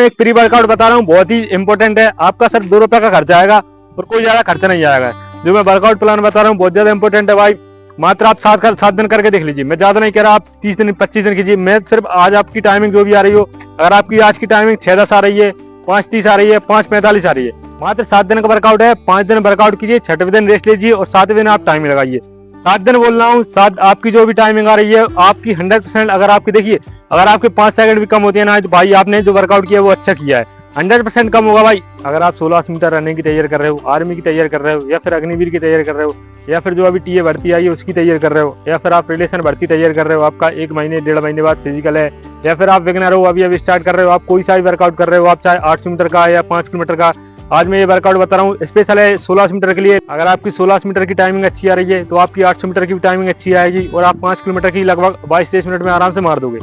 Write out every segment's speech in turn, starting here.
एक pre workout बता रहा हूँ, बहुत ही इंपॉर्टेंट है। आपका सिर्फ 2 रुपए का खर्चा आएगा और कोई ज्यादा खर्चा नहीं आएगा। जो मैं वर्कआउट प्लान बता रहा हूँ बहुत ज्यादा इंपॉर्टेंट है भाई। मात्र आप 7 दिन करके देख लीजिए। मैं ज्यादा नहीं कह रहा, आप 30 दिन 25 दिन कीजिए। मैं सिर्फ आज आपकी टाइमिंग जो भी आ रही हो, अगर आपकी आज की टाइमिंग 6:10 आ रही है, 5:30 आ रही है, 5:45 आ रही है, मात्र 7 दिन का वर्कआउट है। 5 दिन वर्कआउट कीजिए, 6वें दिन रेस्ट लीजिए और 7वें दिन आप टाइमिंग लगाइए। 7 दिन बोल रहा हूँ, 7 आपकी जो भी टाइमिंग आ रही है आपकी 100%। अगर आपकी देखिए, अगर आपके 5 सेकंड भी कम होती है ना, तो भाई आपने जो वर्कआउट किया वो अच्छा किया है। 100% कम होगा भाई। अगर आप 1600 मीटर रनिंग की तैयारी कर रहे हो, आर्मी की तैयारी कर रहे हो, या फिर अग्निवीर की तैयारी कर रहे हो, या फिर जो अभी टीए भर्ती आई है उसकी तैयारी कर रहे हो, या फिर आप रिलेशन भर्ती तैयारी कर रहे हो, आपका 1 महीने 1.5 महीने बाद फिजिकल है, या फिर आप बिगिनर हो, अभी स्टार्ट कर रहे हो, आप कोई सा भी वर्कआउट कर रहे हो, आप चाहे 800 मीटर का या 5 किलोमीटर का, आज मैं ये वर्कआउट बता रहा हूँ स्पेशल है 1600 मीटर के लिए। अगर आपकी 1600 मीटर की टाइमिंग अच्छी आ रही है तो आपकी 800 मीटर की भी टाइमिंग अच्छी आएगी और आप 5 किलोमीटर की लगभग 22-23 मिनट में आराम से मार दोगे।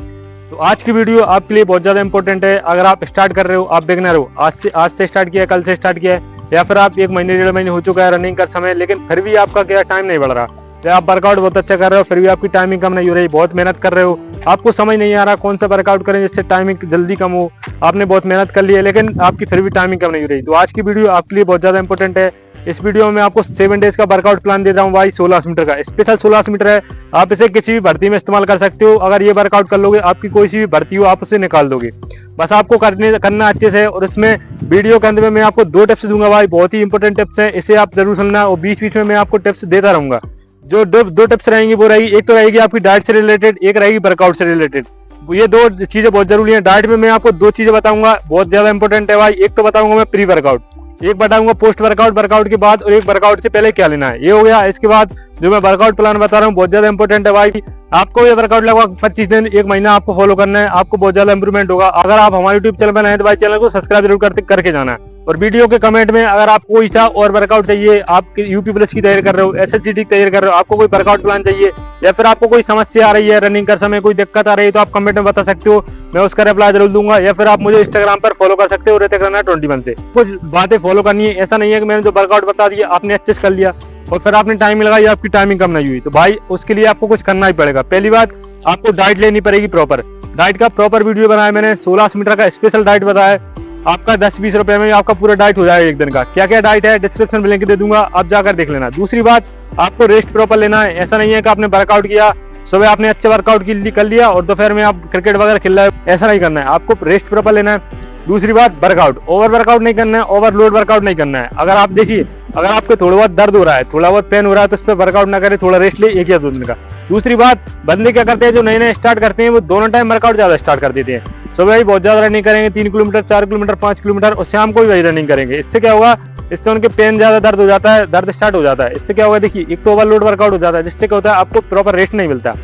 तो आज की वीडियो आपके लिए बहुत ज्यादा इंपॉर्टेंट है। अगर आप स्टार्ट कर रहे हो, आप बिगिनर हो, आज से स्टार्ट किया है, कल से स्टार्ट किया है, या फिर आप 1 महीने 1.5 महीने हो चुका है रनिंग कर समय, लेकिन फिर भी आपका क्या टाइम नहीं बढ़ रहा, या आप वर्कआउट बहुत अच्छा कर रहे हो फिर भी आपकी टाइमिंग कम नहीं हो रही, बहुत मेहनत कर रहे हो, आपको समझ नहीं आ रहा कौन सा वर्कआउट करें जिससे टाइमिंग जल्दी कम हो, आपने बहुत मेहनत कर ली है लेकिन आपकी फिर भी टाइमिंग कम नहीं हो रही, तो आज की वीडियो आपके लिए बहुत ज्यादा इंपॉर्टेंट है। इस वीडियो में आपको 7 डेज का वर्कआउट प्लान दे रहा हूँ भाई। 1600 मीटर का स्पेशल 1600 मीटर है। आप इसे किसी भी भर्ती में इस्तेमाल कर सकते हो। अगर ये वर्कआउट कर लोगे, आपकी कोई सी भी भर्ती हो आप उसे निकाल दोगे। बस आपको करना अच्छे से। और इसमें वीडियो के अंत में मैं आपको 2 टिप्स दूंगा भाई, बहुत ही इंपॉर्टेंट टिप्स हैं, इसे आप जरूर सुनना। और बीच बीच में मैं आपको टिप्स देता रहूंगा। जो 2 टिप्स रहेंगी वो रहेगी, एक तो रहेगी आपकी डाइट से रिलेटेड, एक रहेगी वर्कआउट से रिलेटेड। ये 2 चीजें बहुत जरूरी है। डाइट में मैं आपको 2 चीजें बताऊंगा, बहुत ज्यादा इंपॉर्टेंट है भाई। एक तो बताऊंगा मैं प्री वर्कआउट, एक बताऊंगा पोस्ट वर्कआउट, वर्कआउट के बाद, और एक वर्कआउट से पहले क्या लेना है, ये हो गया। इसके बाद जो मैं वर्कआउट प्लान बता रहा हूँ बहुत ज्यादा इंपॉर्टेंट है भाई। आपको ये वर्कआउट लगभग 25 दिन 1 महीना आपको फॉलो करना है, आपको बहुत ज्यादा इंप्रूवमेंट होगा। अगर आप हमारे यूट्यूब चैनल पर नए हैं तो भाई चैनल को सब्सक्राइब जरूर करके जाना है। और वीडियो के कमेंट में अगर आपको कोई सा और वर्कआउट चाहिए, आप यूपी प्लस की तैयारी कर रहे हो, एसएससीटी की तैयारी कर रहे हो, आपको कोई वर्कआउट प्लान चाहिए, या फिर आपको कोई समस्या आ रही है रनिंग कर समय, कोई दिक्कत आ रही है, तो आप कमेंट में बता सकते हो, मैं उसका रिप्लाई जरूर दूंगा। या फिर आप मुझे इंस्टाग्राम पर फॉलो कर सकते हो, ऋतिक रैना 21 से। कुछ बातें फॉलो करनी है, ऐसा नहीं है कि मैंने जो वर्कआउट बता दिया आपने अच्छे से कर लिया और फिर आपने टाइमिंग लगाई, आपकी टाइमिंग कम नहीं हुई, तो भाई उसके लिए आपको कुछ करना ही पड़ेगा। पहली बात, आपको डाइट लेनी पड़ेगी प्रॉपर। डाइट का प्रॉपर वीडियो बनाया मैंने, 1600 मीटर का स्पेशल डाइट बताया। आपका 10-20 रुपए में आपका पूरा डाइट हो जाएगा एक दिन का। क्या क्या डाइट है डिस्क्रिप्शन में लिंक दे दूंगा, आप जाकर देख लेना। दूसरी बात, आपको रेस्ट प्रॉपर लेना है। ऐसा नहीं है कि आपने वर्कआउट किया, सुबह आपने अच्छे वर्कआउट कर लिया और दोपहर में आप क्रिकेट वगैरह खेल रहे हो, ऐसा नहीं करना है। आपको रेस्ट प्रॉपर लेना है। दूसरी बात, वर्कआउट ओवर वर्कआउट नहीं करना है, ओवरलोड वर्कआउट नहीं करना है। अगर आप देखिए, अगर आपको थोड़ा बहुत दर्द हो रहा है, थोड़ा बहुत पेन हो रहा है, तो उस पर वर्कआउट ना करें, थोड़ा रेस्ट ले 1 या 2 दिन का। दूसरी बात, बंदे क्या करते हैं जो नए नए स्टार्ट करते हैं, वो दोनों टाइम वर्कआउट ज्यादा स्टार्ट कर देते हैं। सुबह ही बहुत ज्यादा रनिंग करेंगे, 3 किलोमीटर 4 किलोमीटर 5 किलोमीटर, और शाम को भी वही रनिंग करेंगे। इससे क्या होगा, इससे उनके पेन ज्यादा दर्द हो जाता है, दर्द स्टार्ट हो जाता है। इससे क्या होगा, देखिए, एक तो ओवरलोड वर्कआउट हो जाता है, जिससे क्या होता है आपको प्रॉपर रेस्ट नहीं मिलता,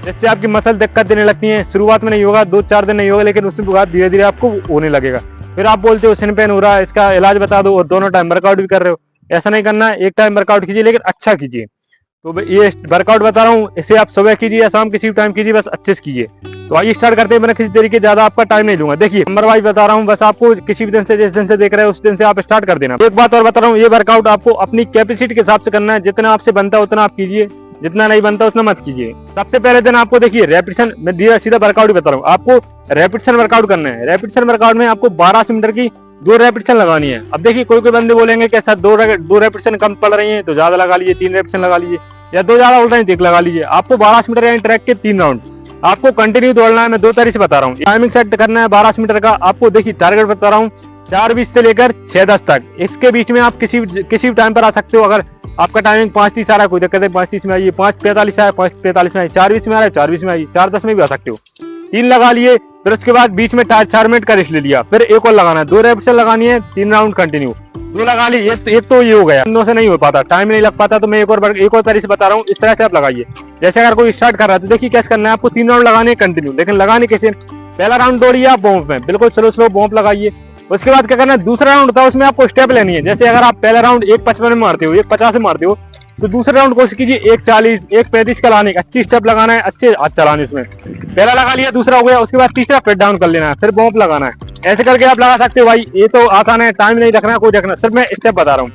जिससे आपकी मसल दिक्कत देने लगती है। शुरुआत में नहीं होगा, 2-4 दिन नहीं होगा, लेकिन उसके बाद धीरे धीरे आपको होने लगेगा। फिर आप बोलते हो सिन पेन हो रहा है, इसका इलाज बता दो, और दोनों टाइम वर्कआउट भी कर रहे हो। ऐसा नहीं करना है, एक टाइम वर्कआउट कीजिए लेकिन अच्छा कीजिए। तो ये वर्कआउट बता रहा हूँ, इसे आप सुबह कीजिए या शाम किसी भी टाइम कीजिए, बस अच्छे से कीजिए। तो आइए स्टार्ट करते हैं। मैंने किसी तरीके ज्यादा आपका टाइम नहीं लूंगा। देखिए, नंबर वाइज बता रहा हूँ, बस आपको किसी भी दिन से, जिस दिन से देख रहे हैं उस दिन से आप स्टार्ट कर देना। एक बात और बता रहा हूँ, ये वर्कआउट आपको अपनी कैपेसिटी के हिसाब से करना है। जितना आपसे बनता है उतना आप कीजिए, जितना नहीं बनता उतना मत कीजिए। सबसे पहले दिन आपको देखिए रेपिटेशन, मैं सीधा वर्कआउट बता रहा हूँ, आपको रेपिटेशन वर्कआउट करना है। रेपिटेशन वर्कआउट में आपको 1200 मीटर की 2 रेपिटेशन लगानी है। अब देखिए, कोई बंदे बोलेंगे कि सर 2 रेपिटेशन कम पड़ रही है तो ज्यादा लगा लीजिए, 3 रेपिटेशन लगा लीजिए, या 2 ज्यादा उड़ रही है 1 लगा लीजिए। आपको 1200 मीटर यानी ट्रैक के 3 राउंड आपको कंटिन्यू दौड़ना है। मैं 2 तरीके से बता रहा हूँ। टाइमिंग सेट करना है 1200 मीटर का। आपको देखिए टारगेट बता रहा हूँ 4:20 से लेकर 6:10 तक। इसके बीच में आप किसी भी टाइम पर आ सकते हो। अगर आपका टाइमिंग 5:30 आ रहा है, कोई दिक्कत है, 5:30 में आइए, 5:45 आया 5:45 में आइए, 4:20 में आ रहा है 4:20 में आइए, 4:10 में भी आ सकते हो। 3 लगा लिए, फिर उसके बाद बीच में 4 मिनट का रेस्ट ले लिया, फिर एक और लगाना है, 2 रेपिटेशन लगानी है, 3 राउंड कंटिन्यू। 2 लगा ली, एक तो ये हो गया। 2 से नहीं हो पाता, टाइम नहीं लग पाता, तो मैं एक और तरीके से बता रहा हूँ, इस तरह से आप लगाइए। जैसे अगर कोई स्टार्ट कर रहा है तो देखिए कैसे करना है, आपको 3 राउंड लगाने कंटिन्यू। लेकिन लगाने कैसे, पहला राउंड दौड़िए आप बॉम्ब में, बिल्कुल स्लो बॉम्ब लगाइए। उसके बाद क्या करना है, दूसरा राउंड होता है उसमें आपको स्टेप लेनी है। जैसे अगर आप पहला राउंड 1:55 में मारते हो, 1:50 में मारते हो, तो दूसरे राउंड कोशिश कीजिए 1:40 1:35 का लाने का। अच्छी स्टेप लगाना है, अच्छे हाथ चलाने। उसमें पहला लगा लिया, दूसरा हो गया, उसके बाद तीसरा फिर डाउन कर लेना है, फिर बॉम्ब लगाना है। ऐसे करके आप लगा सकते हो भाई। ये तो आसान है, टाइम नहीं रखना, कोई रखना, सिर्फ मैं स्टेप बता रहा हूँ।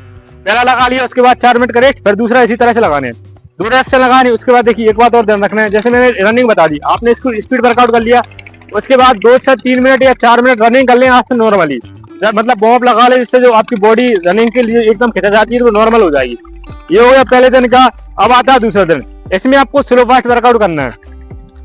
पहला लगा लिया, उसके बाद 4 मिनट का रेस्ट, फिर दूसरा इसी तरह से लगाने, 2 रेप्स लगाने। उसके बाद देखिए एक बात और ध्यान रखना है, जैसे मैंने रनिंग बता दी, आपने इसको स्पीड वर्कआउट कर लिया, उसके बाद 2 से 3 मिनट या 4 मिनट रनिंग कर लें आज से नॉर्मली, मतलब वार्म अप लगा ले, जिससे जो आपकी बॉडी रनिंग के लिए एकदम खिंच जाती है तो नॉर्मल हो जाएगी। ये हो गया पहले दिन का। अब आता है दूसरा दिन, इसमें आपको स्लो फास्ट वर्कआउट करना है।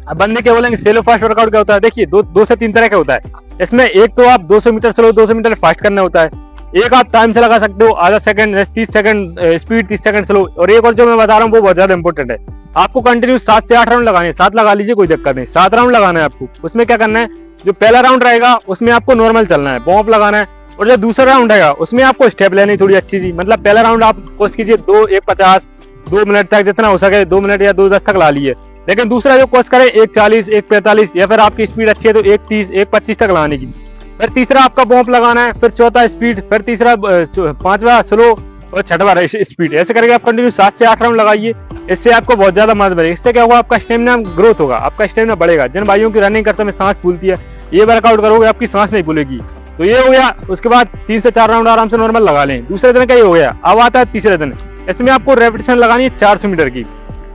अब बंदे क्या बोलेंगे स्लो फास्ट वर्कआउट क्या होता है, देखिए दो से 3 तरह का होता है। इसमें एक तो आप 200 मीटर स्लो 200 मीटर फास्ट करना होता है, एक आप टाइम से लगा सकते हो आधा second 30 second speed 30 second slow, और एक और जो मैं बता रहा हूँ वो बहुत ज्यादा इंपॉर्टेंट है। आपको कंटिन्यू 7 से 8 राउंड लगाने हैं, 7 लगा लीजिए कोई दिक्कत नहीं, 7 राउंड लगाना है आपको। उसमें क्या करना है, जो पहला राउंड रहेगा उसमें आपको नॉर्मल चलना है, वार्म अप लगाना है, और जो दूसरा राउंड रहेगा उसमें आपको स्टेप लेनी थोड़ी अच्छी सी। मतलब पहला राउंड आप कोशिश कीजिए 1:50 2 मिनट तक, जितना हो सके 2 मिनट या 2:10 तक ला लिए। लेकिन दूसरा जो कोशिश करें 1:40 1:45, या फिर आपकी स्पीड अच्छी है तो 1:30 1:25 तक लगाने की। फिर तीसरा आपका वार्म अप लगाना है, फिर चौथा स्पीड, फिर तीसरा 5वां स्लो, और 6वां स्पीड। ऐसे करके आप कंटिन्यू 7 से 8 राउंड लगाइए। इससे आपको बहुत ज्यादा मदद मिलेगी। इससे क्या होगा, आपका स्टेमिना ग्रोथ होगा, आपका स्टेमिना बढ़ेगा। जिन भाइयों की रनिंग करते समय सांस फूलती है, ये वर्कआउट करोगे आपकी सांस नहीं फूलेगी। तो ये हो गया। उसके बाद 3 से 4 राउंड आराम से नॉर्मल लगा लें। दूसरे दिन का ये हो गया। अब आता है तीसरे दिन, इसमें आपको रेपिटेशन लगानी है 400 मीटर की।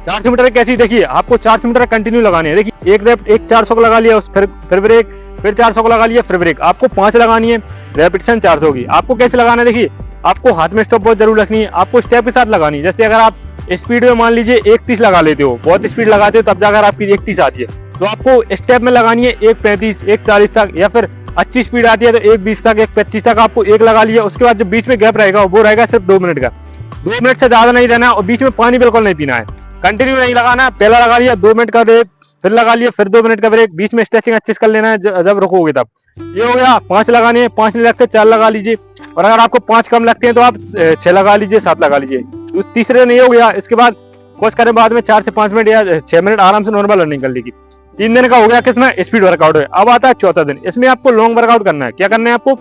400 मीटर कैसी, देखिए आपको 400 मीटर कंटिन्यू लगानी है। देखिए एक 400 को लगा लिया, फिर ब्रेक, फिर 400 को लगा लिया, फिर ब्रेक। आपको 5 लगानी है, रेपिटेशन 400 की। आपको कैसे लगाना है, देखिए आपको हाथ में स्टॉप बहुत जरूर रखनी है, आपको स्टेप के साथ लगानी है। जैसे अगर आप स्पीड में मान लीजिए 1:30 लगा लेते हो, बहुत स्पीड लगाते हो, तब जाकर आपकी 1:30 आती है, तो आपको स्टेप में लगानी है 1:35 1:40 तक, या फिर अच्छी स्पीड आती है तो 1:20 तक 1:25 तक आपको एक लगा लिया। उसके बाद जो बीच में गैप रहेगा वो रहेगा सिर्फ 2 मिनट का। 2 मिनट से ज्यादा नहीं रहना, और बीच में पानी बिल्कुल नहीं पीना है। कंटिन्यू नहीं लगाना, पहला लगा लिया 2 मिनट का ब्रेक, फिर लगा लिया, फिर 2 मिनट का ब्रेक, बीच में स्ट्रेचिंग अच्छे से कर लेना है जब रुकोगे तब। ये हो गया। 5 लगाने हैं, 5 नहीं लगते 4 लगा लीजिए, और अगर आपको 5 कम लगते हैं तो आप 6 लगा लीजिए 7 लगा लीजिए। तीसरे नहीं हो गया। इसके बाद कोशिश करें बाद में 4 से 5 मिनट या 6 मिनट आराम से नॉर्मल रनिंग कर लीजिए। 3 दिन का हो गया किसमें, स्पीड वर्कआउट है। अब आता है चौथा दिन, इसमें आपको लॉन्ग वर्कआउट करना है। क्या करना है, आपको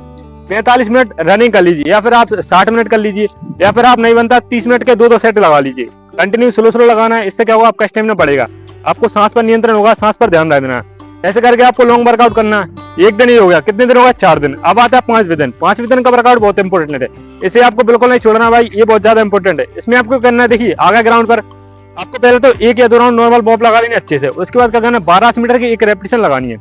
45 मिनट रनिंग कर लीजिए, या फिर आप 60 मिनट कर लीजिए, या फिर आप नहीं बनता 30 मिनट के 2-2 सेट लगा लीजिए। कंटिन्यू स्लो लगाना है। इससे क्या होगा, आपका स्टेमिना बढ़ेगा, आपको सांस पर नियंत्रण होगा, सांस पर ध्यान रखना है। ऐसे करके आपको लॉन्ग वर्कआउट करना है। एक दिन ही हो गया, कितने दिन हो गया, 4 दिन। अब आता है 5वें दिन। 5वें दिन का वर्कआउट बहुत इंपॉर्टेंट है, इसे आपको बिल्कुल नहीं छोड़ना भाई, ये बहुत ज्यादा इंपॉर्टेंट है। इसमें आपको करना है, देखिए आगे ग्राउंड पर आपको पहले तो 1 या 2 राउंड नॉर्मल बॉप लगा लेनी अच्छे से। उसके बाद क्या करना है, 12 मीटर की एक रेपिटेशन लगानी है,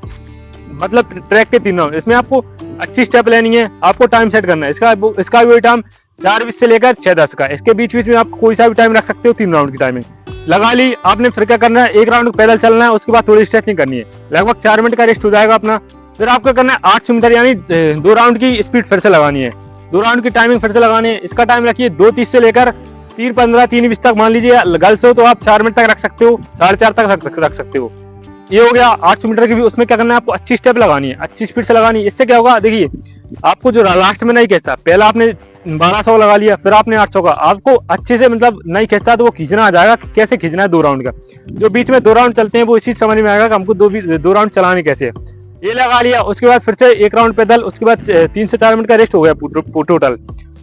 मतलब ट्रैक के 3 राउंड। इसमें आपको अच्छी स्टेप लेनी है, आपको टाइम सेट करना है। इसका भी टाइम 4:20 से लेकर 6:10 का। इसके बीच में आप कोई सा भी टाइम रख सकते हो। 3 राउंड की टाइमिंग लगा ली आपने। फिर क्या करना है, 1 राउंड पैदल चलना है, उसके बाद थोड़ी स्ट्रेचिंग करनी है, लगभग 4 मिनट का रेस्ट हो जाएगा अपना। फिर आपको करना है 800 मीटर, यानी 2 राउंड की स्पीड फिर से लगानी है, 2 राउंड की टाइमिंग फिर से लगानी है। इसका टाइम रखिए 2:30 से लेकर 3:15 3:20 तक। मान लीजिए गर्ल्स हो तो आप 4 मिनट तक रख सकते हो, 4:30 तक रख सकते हो। ये हो गया 800 मीटर की भी। उसमें क्या करना है, आपको अच्छी स्टेप लगानी है, अच्छी स्पीड से लगानी है। इससे क्या होगा, देखिए आपको जो लास्ट में नहीं खींचता, पहला आपने 1200 लगा लिया, फिर आपने 800 का, आपको अच्छे से मतलब नहीं खींचता तो वो खींचना आ जाएगा। कैसे खींचना है 2 राउंड का, जो बीच में 2 राउंड चलते हैं वो इसी समझ में आएगा कि हमको 2 राउंड चलाने कैसे है। ये लगा लिया। उसके बाद फिर से 1 राउंड पैदल, उसके बाद 3 से 4 मिनट का रेस्ट हो गया टोटल।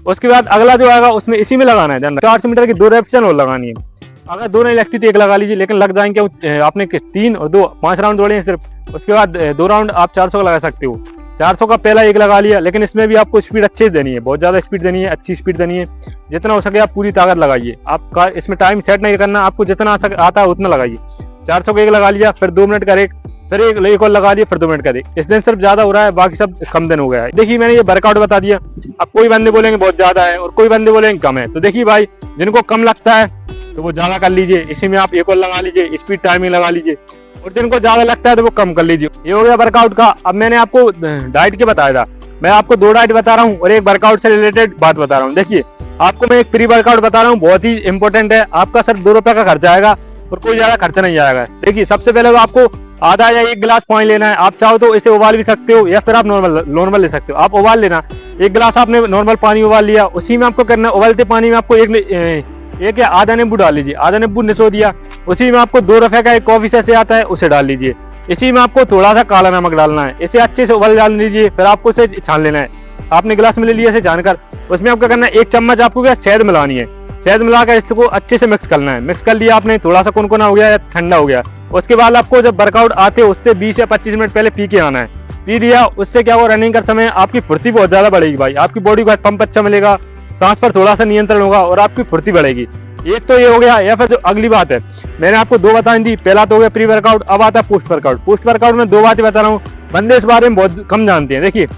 उसके बाद अगला जो आएगा उसमें इसी में लगाना है 400 मीटर की 2 रेपिटेशन और लगानी है। अगर 2 नहीं लगती तो 1 लगा लीजिए, लेकिन लग जाएंगे आपने 3 और 2 5 राउंड दौड़े हैं सिर्फ। उसके बाद 2 राउंड आप 400 का लगा सकते हो। 400 का पहला 1 लगा लिया, लेकिन इसमें भी आपको स्पीड अच्छी देनी है, बहुत ज्यादा स्पीड देनी है, अच्छी स्पीड देनी है। जितना हो सके आप पूरी ताकत लगाइए। आपका इसमें टाइम सेट नहीं करना, आपको जितना आता है उतना लगाइए। 400 का 1 लगा लिया, फिर 2 मिनट का रेक, फिर एक और लगा लिया, फिर 2 मिनट का रेक। इस दिन सिर्फ ज्यादा हो रहा है, बाकी सब कम दिन हो गया है। देखिए मैंने ये वर्कआउट बता दिया। अब कोई बंदे बोलेंगे बहुत ज्यादा है, और कोई बंदे बोलेंगे कम है। तो देखिए भाई, जिनको कम लगता है तो वो ज्यादा कर लीजिए, इसी में आप 1 और लगा लीजिए, स्पीड टाइमिंग लगा लीजिए। और जिनको ज्यादा लगता है तो वो कम कर लीजिए। ये हो गया वर्कआउट का। अब मैंने आपको डाइट के बताया था, मैं आपको 2 डाइट बता रहा हूँ और एक वर्कआउट से रिलेटेड बात बता रहा हूँ। देखिए आपको मैं एक प्री वर्कआउट बता रहा हूँ, बहुत ही इंपॉर्टेंट है। आपका सिर्फ 2 रुपए का खर्चा आएगा और कोई ज्यादा खर्चा नहीं आएगा। देखिए सबसे पहले तो आपको आधा या 1 गिलास पानी लेना है। आप चाहो तो इसे उबाल भी सकते हो, या फिर आप नॉर्मल ले सकते हो। आप उबाल लेना, 1 गिलास आपने नॉर्मल पानी उबाल लिया, उसी में आपको करना, उबलते पानी में आपको एक या आधा नींबू डाल लीजिए, आधा नींबू निचोड़ दिया। उसी में आपको 2 रुपए का एक कॉफी से आता है, उसे डाल लीजिए। इसी में आपको थोड़ा सा काला नमक डालना है, इसे अच्छे से उबाल डाल लीजिए। फिर आपको इसे छान लेना है। आपने गिलास में ले लिया इसे छानकर, उसमें आपको करना है 1 चम्मच आपको क्या शहद मिलानी है। शहद मिलाकर इसको अच्छे से मिक्स करना है। मिक्स कर लिया आपने, थोड़ा सा कुनकुना हो गया या ठंडा हो गया, उसके बाद आपको जब वर्कआउट आते हो उससे 20 या 25 मिनट पहले पी के आना है। पी लिया, उससे क्या होगा, रनिंग कर समय आपकी फुर्ती बहुत ज्यादा बढ़ेगी भाई। आपकी बॉडी को पंप अच्छा मिलेगा, सांस पर थोड़ा सा नियंत्रण होगा और आपकी फुर्ती बढ़ेगी। एक तो ये हो गया, या फिर जो अगली बात है, मैंने आपको दो बताई थी। पहला तो हो गया प्री वर्कआउट, अब आता है पोस्ट वर्कआउट। पोस्ट वर्कआउट में दो बातें बता रहा हूँ, बंदे इस बारे में बहुत कम जानते हैं। देखिए,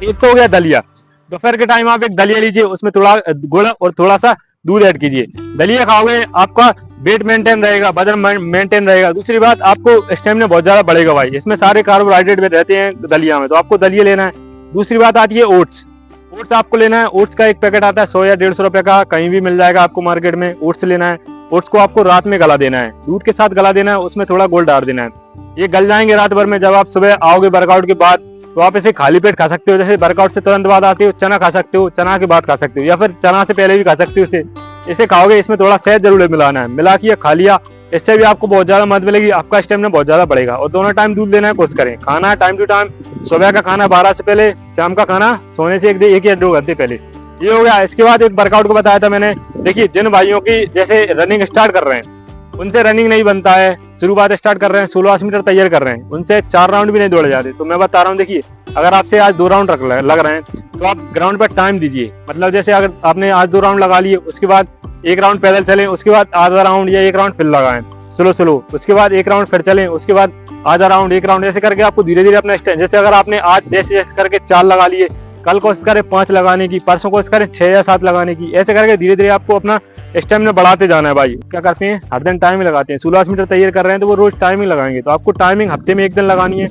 एक तो हो गया दलिया। दोपहर के टाइम आप एक दलिया लीजिए, उसमें थोड़ा गुड़ और थोड़ा सा दूध ऐड कीजिए। दलिया खाओगे, आपका वेट मेंटेन रहेगा, वजन मेंटेन रहेगा। दूसरी बात, आपको स्टेमिना बहुत ज्यादा बढ़ेगा भाई। इसमें सारे कार्बोहाइड्रेट में रहते हैं दलिया में, तो आपको दलिया लेना है। दूसरी बात आती है ओट्स। ओट्स आपको लेना है। ओट्स का एक पैकेट आता है 100 या 150 रुपए का, कहीं भी मिल जाएगा आपको मार्केट में। ओट्स लेना है। ओट्स को आपको रात में गला देना है, दूध के साथ गला देना है, उसमें थोड़ा गोल डाल देना है। ये गल जाएंगे रात भर में। जब आप सुबह आओगे वर्कआउट के बाद, तो आप इसे खाली पेट खा सकते हो। जैसे वर्कआउट से तुरंत बाद आते हो, चना खा सकते हो, चना के बाद खा सकते हो, या फिर चना से पहले भी खा सकते हो। इसे खाओगे, इसमें थोड़ा शहद जरूर मिलाना है, मिला के खा लिया। इससे भी आपको बहुत ज्यादा मदद मिलेगी, आपका स्टेमिना बहुत ज्यादा बढ़ेगा। और दोनों टाइम दूध लेना है, कोशिश करें। खाना है टाइम टू टाइम, सुबह का खाना 12 से पहले, शाम का खाना सोने से एक या 2 घंटे पहले। ये हो गया। इसके बाद एक वर्कआउट को बताया था मैंने। देखिए, जिन भाइयों की जैसे रनिंग स्टार्ट कर रहे हैं, उनसे रनिंग नहीं बनता है, शुरुआत स्टार्ट कर रहे हैं, 16 मीटर तैयार कर रहे हैं, उनसे 4 राउंड भी नहीं दौड़े जाते, तो मैं बता रहा हूँ, देखिए, अगर आपसे आज 2 राउंड लग रहे हैं, तो आप ग्राउंड पर टाइम दीजिए। मतलब जैसे अगर आपने आज 2 राउंड लगा लिए, उसके बाद 1 राउंड पैदल चले, उसके बाद आधा राउंड या 1 राउंड फिर लगाएं स्लो, उसके बाद 1 राउंड फिर चलें, उसके बाद आधा राउंड 1 राउंड, ऐसे करके आपको धीरे धीरे अपना स्टेज, जैसे अगर आपने आज जैसे करके 4 लगा लिए, कल कोशिश करें 5 लगाने की, परसों कोशिश करें 6 या 7 लगाने की। ऐसे करके धीरे धीरे आपको अपना स्टेमिना बढ़ाते जाना है भाई। क्या करते हैं, हर दिन टाइम लगाते हैं। 16 मीटर तैयार कर रहे हैं, तो वो रोज टाइमिंग लगाएंगे। तो आपको टाइमिंग हफ्ते में 1 दिन लगानी है,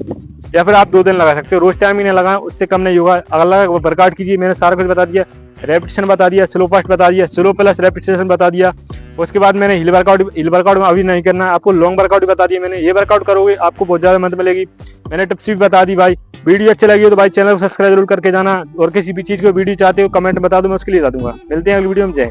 या फिर आप 2 दिन लगा सकते हो। रोज टाइमिंग नहीं लगाएं, उससे कम नहीं होगा। अगला वर्कआउट कीजिए, मैंने सारा कुछ बता दिया। रेपिटेशन बता दिया, स्लो फास्ट बता दिया, स्लो प्लस रेपिटेशन बता दिया। उसके बाद मैंने हिल वर्कआउट में अभी नहीं करना है, आपको लॉन्ग वर्कआउट भी बता दिया मैंने। ये वर्कआउट करोगे, आपको बहुत ज्यादा मदद मिलेगी। मैंने टिप्स भी बता दी भाई। वीडियो अच्छी लगी हो तो भाई चैनल को सब्सक्राइब जरूर करके जाना। और किसी भी चीज को वीडियो चाहते हो, कमेंट बता दो, मैं उसके लिए बता दूंगा। मिलते हैं अगली वीडियो में। जय।